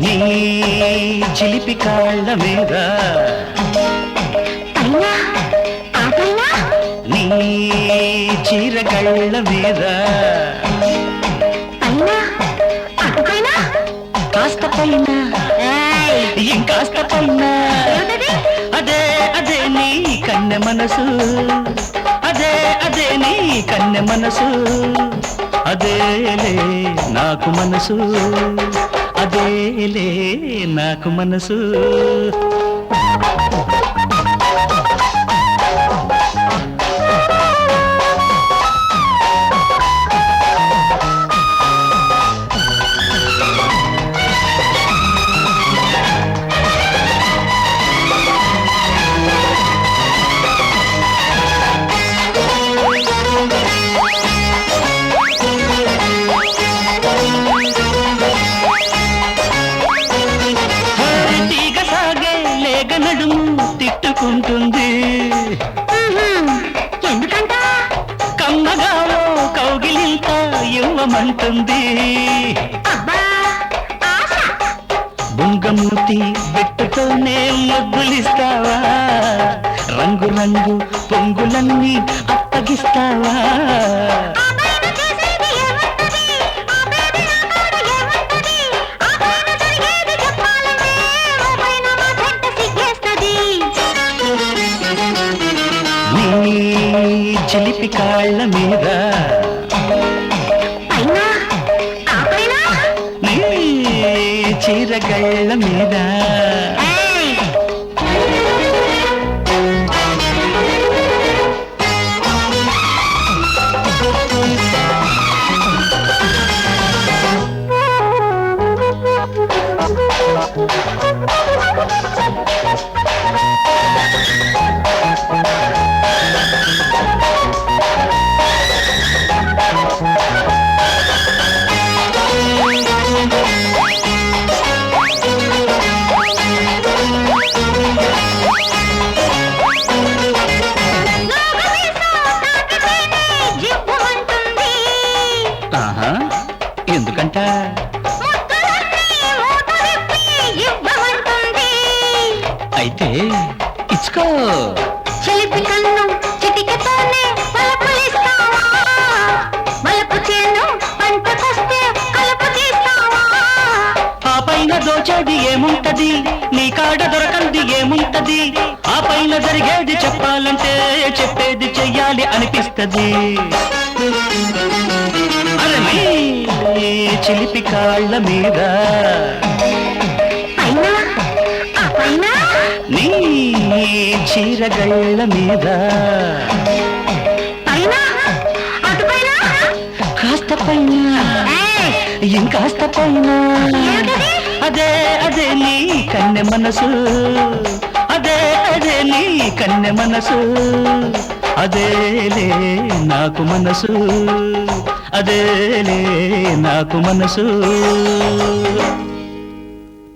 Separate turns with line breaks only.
నీ చిలిపి కాళ్ళ మీద నీ చీరగళ్ళ మీద కాస్త పైన ఇంకాస్త పైన అదే అదే నీ కన్నె మనసు అదే అదే నీ కన్నె మనసు అదేలే నాకు మనసు అదేలే నాకు మనసు నడుము తిట్టుకుంటుంది
ఎందుకంట
కమ్మగాలో కౌగిలింత ఇవ్వమంటుంది బుంగమూతి పెట్టుతోనే ముగ్గులిస్తావా రంగు రంగు పొంగులన్నీ అప్పగిస్తావా చిలిపి కాళ్ళ మీద నీ చీరగళ్ళ మీద ఎందుకంట అయితే ఇచ్చుకో
చిలిపి కన్ను చిటికతోనే పలుపులిస్తావా మలుపు చేను పంటకొస్తే కలుపు తీస్తావా
ఆ పైన దోచేది ఏముంటది నీ కాడ దొరకంది ఏముంటది ఆ పైన జరిగేది చెప్పాలంటే చెప్పేది చెయ్యాలి అనిపిస్తది అరే నీ చిలిపి కాళ్ళ మీద నీ చీరగళ్ళ మీద కాస్త పైన ఇంకాస్త పైన అదే అదే నీ కన్నె మనసు అదే అదే నీ కన్నె మనసు అదేలే నాకు మనసు అదేలే నాకు మనసు